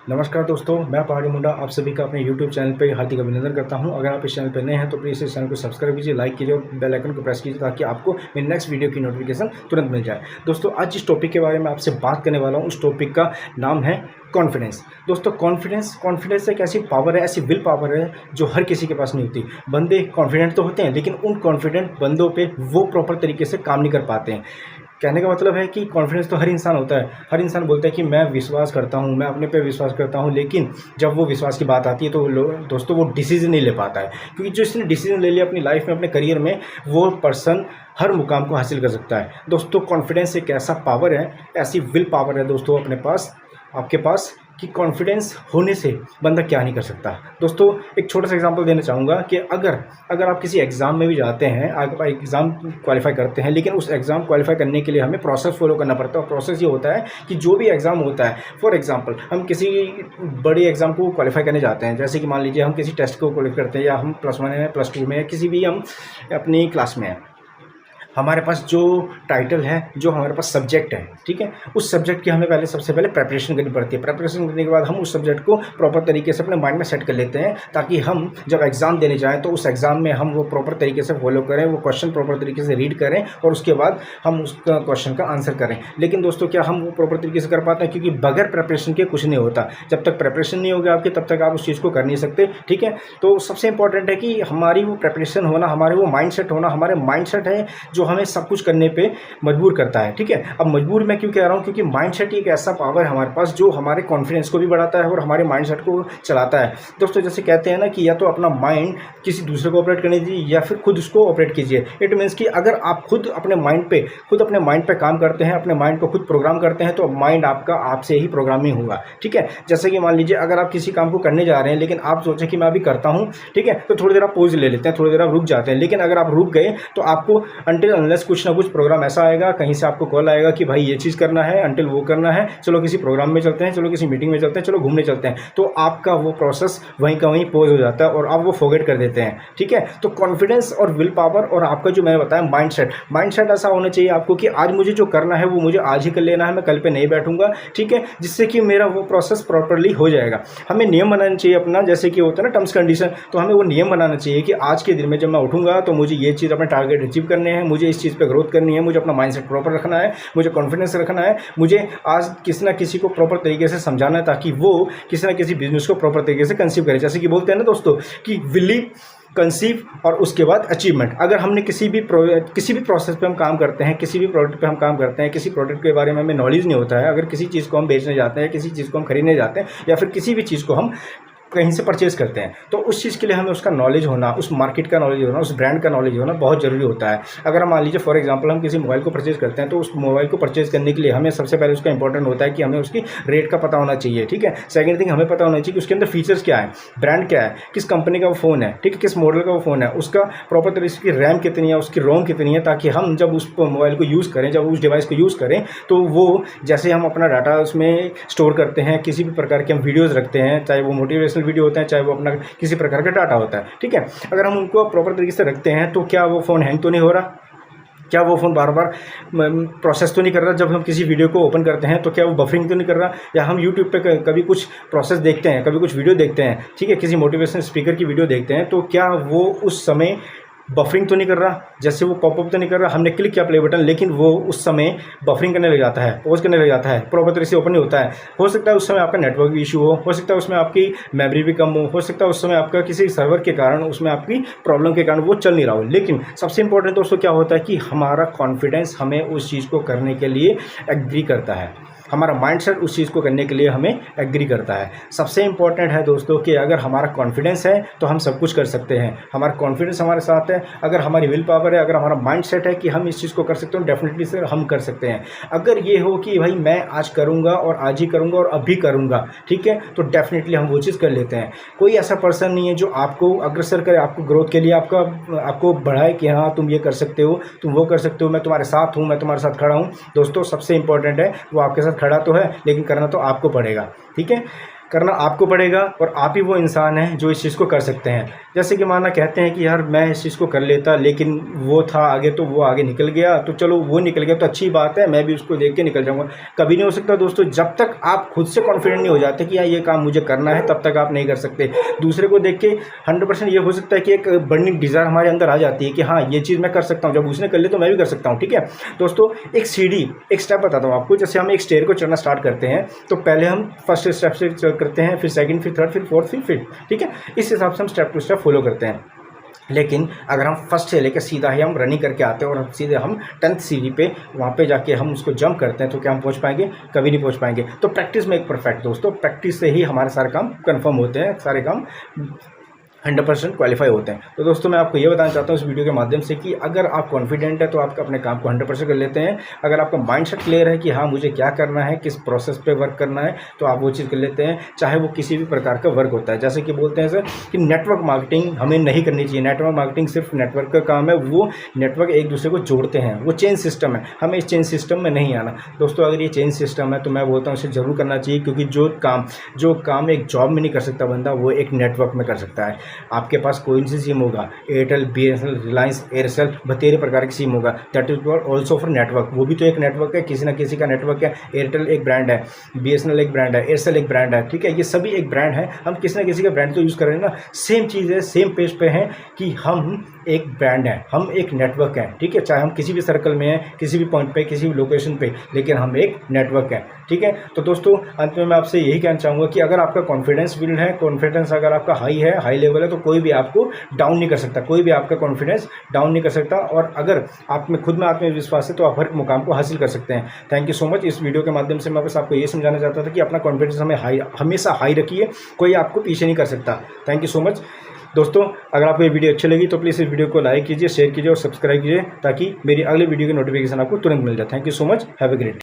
नमस्कार दोस्तों, मैं पहाड़ी मुंडा आप सभी का अपने YouTube चैनल पे हार्दिक अभिनंदन करता हूं। अगर आप इस चैनल पर नए हैं तो प्लीज़ इस चैनल को सब्सक्राइब कीजिए, लाइक कीजिए और बेल आइकन को प्रेस कीजिए ताकि आपको मेरी नेक्स्ट वीडियो की नोटिफिकेशन तुरंत मिल जाए। दोस्तों, आज जिस टॉपिक के बारे में आपसे बात करने वाला हूं उस टॉपिक का नाम है कॉन्फिडेंस। दोस्तों, कॉन्फिडेंस एक ऐसी पावर है, ऐसी विल पावर है जो हर किसी के पास नहीं होती। बंदे कॉन्फिडेंट तो होते हैं लेकिन उन कॉन्फिडेंट बंदों पे वो प्रॉपर तरीके से काम नहीं कर पाते हैं। कहने का मतलब है कि कॉन्फिडेंस तो हर इंसान होता है, हर इंसान बोलता है कि मैं विश्वास करता हूँ, मैं अपने पे विश्वास करता हूँ, लेकिन जब वो विश्वास की बात आती है तो दोस्तों वो डिसीजन नहीं ले पाता है। क्योंकि जो इसने डिसीजन ले लिया अपनी लाइफ में, अपने करियर में, वो पर्सन हर मुकाम को हासिल कर सकता है। दोस्तों, कॉन्फिडेंस एक ऐसा पावर है, ऐसी विल पावर है दोस्तों अपने पास, आपके पास, कि कॉन्फिडेंस होने से बंदा क्या नहीं कर सकता। दोस्तों, एक छोटा सा एग्जांपल देना चाहूँगा कि अगर आप किसी एग्ज़ाम में भी जाते हैं, आप एग्ज़ाम क्वालिफाई करते हैं, लेकिन उस एग्ज़ाम क्वालिफाई करने के लिए हमें प्रोसेस फॉलो करना पड़ता है। और प्रोसेस ये होता है कि जो भी एग्ज़ाम होता है, फॉर एग्ज़ाम्पल हम किसी बड़ी एग्ज़ाम को क्वालिफाई करने जाते हैं, जैसे कि मान लीजिए हम किसी टेस्ट को क्वालिफाई करते हैं, या हम +1 में, +2 में, किसी भी हम अपनी क्लास में हैं, हमारे पास जो टाइटल है, जो हमारे पास सब्जेक्ट है, ठीक है, उस सब्जेक्ट की हमें सबसे पहले प्रिपरेशन करनी पड़ती है। प्रिपरेशन करने के बाद हम उस सब्जेक्ट को प्रॉपर तरीके से अपने माइंड में सेट कर लेते हैं, ताकि हम जब एग्ज़ाम देने जाएँ तो उस एग्ज़ाम में हम वो प्रॉपर तरीके से फॉलो करें, वो क्वेश्चन प्रॉपर तरीके से रीड करें और उसके बाद हम उस क्वेश्चन का आंसर करें। लेकिन दोस्तों, क्या हम वो प्रॉपर तरीके से कर पाते हैं? क्योंकि बगैर प्रिपरेशन के कुछ नहीं होता। जब तक प्रिपरेशन नहीं होगी आपकी, तब तक आप उस चीज़ को कर नहीं सकते, ठीक है। तो सबसे इंपॉर्टेंट है कि हमारी वो प्रिपरेशन होना, हमारे वो माइंड सेट होना। हमारे माइंड सेट है जो हमें सब कुछ करने पे मजबूर करता है, ठीक है। अब मजबूर मैं क्यों कह रहा हूं? क्योंकि माइंडसेट एक ऐसा पावर है हमारे पास जो हमारे कॉन्फिडेंस को भी बढ़ाता है और हमारे माइंडसेट को चलाता है। दोस्तों, जैसे कहते हैं ना कि या तो अपना माइंड किसी दूसरे को ऑपरेट करने दीजिए या फिर खुद उसको ऑपरेट कीजिए। इट मीन्स कि अगर आप खुद अपने माइंड पे काम करते हैं, अपने माइंड को खुद प्रोग्राम करते हैं, तो माइंड आपका आपसे ही प्रोग्रामिंग होगा, ठीक है। जैसे कि मान लीजिए अगर आप किसी काम को करने जा रहे हैं लेकिन आप सोचें कि मैं अभी करता हूं, ठीक है, तो थोड़ी देर आप पॉज ले लेते हैं, थोड़ी देर आप रुक जाते हैं। लेकिन अगर आप रुक गए तो आपको अनटिल अनलेस कुछ ना कुछ प्रोग्राम ऐसा आएगा, कहीं से आपको कॉल आएगा कि भाई ये चीज़ करना है, अनटिल वो करना है, चलो किसी प्रोग्राम में चलते हैं, चलो किसी मीटिंग में चलते हैं, चलो घूमने चलते हैं, तो आपका वो प्रोसेस वहीं का वहीं पॉज हो जाता है और आप वो फॉरगेट कर देते हैं, ठीक है। तो कॉन्फिडेंस और विल पावर और आपका जो मैंने बताया माइंडसेट ऐसा होना चाहिए आपको कि आज मुझे जो करना है वो मुझे आज ही कर लेना है, मैं कल पे नहीं बैठूंगा, ठीक है, जिससे कि मेरा वो प्रोसेस प्रॉपरली हो जाएगा। हमें नियम बनाना चाहिए अपना, जैसे कि होता है ना टर्म्स कंडीशन, तो हमें वो नियम बनाना चाहिए कि आज के दिन में जब मैं उठूंगा तो मुझे ये चीज़ अपने टारगेट अचीव करने हैं, मुझे इस चीज़ पर ग्रोथ करनी है, मुझे अपना माइंडसेट प्रॉपर रखना है, मुझे कॉन्फिडेंस रखना है, मुझे आज किसी ना किसी को प्रॉपर तरीके से समझाना है ताकि वो किसी ना किसी बिजनेस को प्रॉपर तरीके से कंसीव करे। जैसे कि बोलते हैं ना दोस्तों कि बिलीव, कंसीव और उसके बाद अचीवमेंट। अगर हमने किसी भी प्रोसेस पे हम काम करते हैं, किसी भी प्रोडक्ट पे हम काम करते हैं, किसी प्रोडक्ट के बारे में हमें नॉलेज नहीं होता है, अगर किसी चीज़ को हम बेचने जाते हैं, किसी चीज़ को हम खरीदने जाते हैं, या फिर किसी भी चीज़ को हम कहीं से परचेज करते हैं, तो उस चीज़ के लिए हमें उसका नॉलेज होना, उस मार्केट का नॉलेज होना, उस ब्रांड का नॉलेज होना बहुत ज़रूरी होता है। अगर हम मान लीजिए फॉर एग्जांपल हम किसी मोबाइल को परचेज करते हैं, तो उस मोबाइल को परचेज करने के लिए हमें सबसे पहले उसका इंपॉर्टेंट होता है कि हमें उसकी रेट का पता होना चाहिए, ठीक है। सेकंड थिंग, हमें पता होना चाहिए कि उसके अंदर फीचर्स क्या है, ब्रांड क्या है, किस कंपनी का वो फ़ोन है, ठीक है, किस मॉडल का वो फ़ोन है, उसका प्रॉपर तरीके की रैम कितनी है, उसकी रोम कितनी है, ताकि हम जब उस मोबाइल को यूज़ करें, जब उस डिवाइस को यूज़ करें, तो वो जैसे हम अपना डाटा उसमें स्टोर करते हैं, किसी भी प्रकार के हम वीडियोज़ रखते हैं, चाहे वो मोटिवेशनल वीडियो होते हैं, चाहे वो अपना किसी प्रकार का डाटा होता है, ठीक है, अगर हम उनको प्रॉपर तरीके से रखते हैं तो क्या वो फ़ोन हैंग तो नहीं हो रहा? क्या वो फ़ोन बार बार प्रोसेस तो नहीं कर रहा? जब हम किसी वीडियो को ओपन करते हैं तो क्या वो बफरिंग तो नहीं कर रहा? या हम यूट्यूब पे कभी कुछ प्रोसेस देखते हैं, कभी कुछ वीडियो देखते हैं, ठीक है, किसी मोटिवेशनल स्पीकर की वीडियो देखते हैं, तो क्या वो उस समय बफरिंग तो नहीं कर रहा? जैसे वो पॉपअप तो नहीं कर रहा? हमने क्लिक किया प्ले बटन, लेकिन वो उस समय बफरिंग करने लग जाता है, पॉज करने लग जाता है, प्रॉपर तरीके से ओपन नहीं होता है। हो सकता है उस समय आपका नेटवर्क भी इशू हो सकता है उसमें आपकी मेमोरी भी कम हो सकता है उस समय आपका किसी सर्वर के कारण, उसमें आपकी प्रॉब्लम के कारण वो चल नहीं रहा हो। लेकिन सबसे इंपॉर्टेंट दोस्तों क्या होता है कि हमारा कॉन्फिडेंस हमें उस चीज़ को करने के लिए एग्री करता है, हमारा माइंडसेट उस चीज़ को करने के लिए हमें एग्री करता है। सबसे इंपॉर्टेंट है दोस्तों कि अगर हमारा कॉन्फिडेंस है तो हम सब कुछ कर सकते हैं, हमारा कॉन्फिडेंस हमारे साथ है, अगर हमारी विल पावर है, अगर हमारा माइंडसेट है कि हम इस चीज़ को कर सकते हैं, डेफिनेटली से हम कर सकते हैं। अगर ये हो कि भाई मैं आज करूँगा और आज ही करूँगा और अभी करूँगा, ठीक है, तो डेफिनेटली हम वो चीज़ कर लेते हैं। कोई ऐसा पर्सन नहीं है जो आपको अग्रसर करे, आपको ग्रोथ के लिए आपको बढ़ाए कि हाँ तुम ये कर सकते हो, तुम वो कर सकते हो, मैं तुम्हारे साथ हूँ, मैं तुम्हारे साथ खड़ा हूँ। दोस्तों, सबसे इंपॉर्टेंट है वो आपके साथ खड़ा तो है, लेकिन करना तो आपको पड़ेगा, ठीक है। करना आपको पड़ेगा और आप ही वो इंसान हैं जो इस चीज़ को कर सकते हैं। जैसे कि माना कहते हैं कि यार मैं इस चीज़ को कर लेता, लेकिन वो था आगे तो वो आगे निकल गया, तो चलो वो निकल गया तो अच्छी बात है, मैं भी उसको देख के निकल जाऊंगा। कभी नहीं हो सकता दोस्तों। जब तक आप खुद से कॉन्फिडेंट नहीं हो जाते कि यार ये काम मुझे करना है, तब तक आप नहीं कर सकते। दूसरे को देख के 100% ये हो सकता है कि एक बर्निंग डिज़ायर हमारे अंदर आ जाती है कि हाँ ये चीज़ मैं कर सकता हूँ, जब उसने कर ली तो मैं भी कर सकता हूँ। ठीक है दोस्तों, एक सीढ़ी, एक स्टेप बताता हूँ आपको। जैसे हम एक स्टेयर को चढ़ना स्टार्ट करते हैं तो पहले हम फर्स्ट स्टेप से करते हैं, फिर सेकंड, फिर थर्ड, फिर फोर्थ, फिर फिफ्थ। ठीक है, इस हिसाब से हम स्टेप टू स्टेप फॉलो करते हैं। लेकिन अगर हम फर्स्ट से लेकर सीधा ही हम रनिंग करके आते हैं और सीधे हम 10th सीढ़ी पे वहाँ पे जाके हम उसको जंप करते हैं, तो क्या हम पहुँच पाएंगे? कभी नहीं पहुँच पाएंगे। तो प्रैक्टिस में एक परफेक्ट दोस्तों, प्रैक्टिस से ही हमारे सारे काम कंफर्म होते हैं, सारे काम 100% क्वालिफाई होते हैं। तो दोस्तों मैं आपको ये बताना चाहता हूँ इस वीडियो के माध्यम से कि अगर आप कॉन्फिडेंट है तो आप अपने काम को 100% कर लेते हैं। अगर आपका माइंडसेट क्लियर है कि हाँ मुझे क्या करना है, किस प्रोसेस पे वर्क करना है, तो आप वो चीज़ कर लेते हैं, चाहे वो किसी भी प्रकार का वर्क होता है। जैसे कि बोलते हैं सर कि नेटवर्क मार्केटिंग हमें नहीं करनी चाहिए। नेटवर्क मार्केटिंग सिर्फ नेटवर्क का काम है, वो नेटवर्क एक दूसरे को जोड़ते हैं, वो चेन सिस्टम है। हमें इस चेन सिस्टम में नहीं आना दोस्तों। अगर ये चेन सिस्टम है तो मैं बोलता हूँ इसे जरूर करना चाहिए, क्योंकि जो काम एक जॉब में नहीं कर सकता बंदा, वो एक नेटवर्क में कर सकता है। आपके पास कोई सी सिम होगा, एयरटेल, BSNL, रिलायंस, एयरसेल, बतेरे प्रकार की सिम होगा, that is also for network. वो भी तो एक नेटवर्क है, किसी ना किसी का नेटवर्क है। एयरटेल एक ब्रांड है, BSNL एक ब्रांड है, एयरसेल एक ब्रांड है। ठीक है, ये सभी एक ब्रांड है, हम किसी ना किसी का ब्रांड तो यूज़ कर रहे हैं ना। सेम चीज़ है, सेम पेज पे है कि हम एक ब्रांड है, हम एक नेटवर्क है। ठीक है, चाहे हम किसी भी सर्कल में हैं, किसी भी पॉइंट पे, किसी भी लोकेशन पे, लेकिन हम एक नेटवर्क है। ठीक है, तो दोस्तों अंत में मैं आपसे यही कहना चाहूँगा कि अगर आपका कॉन्फिडेंस बिल्ड है, कॉन्फिडेंस अगर आपका हाई है, हाई लेवल है, तो कोई भी आपको डाउन नहीं कर सकता, कोई भी आपका कॉन्फिडेंस डाउन नहीं कर सकता। और अगर आप में खुद में आत्मविश्वास है तो आप हर मुकाम को हासिल कर सकते हैं। Thank you so much. इस वीडियो के माध्यम से मैं बस आपको ये समझाना चाहता था कि अपना कॉन्फिडेंस हमेशा हाई रखिए, कोई आपको पीछे नहीं कर सकता। थैंक यू सो मच दोस्तों। अगर आपको ये वीडियो अच्छी लगी तो प्लीज़ इस वीडियो को लाइक कीजिए, शेयर कीजिए और सब्सक्राइब कीजिए, ताकि मेरी अगली वीडियो की नोटिफिकेशन आपको तुरंत मिल जाए। Thank you so much, have a great.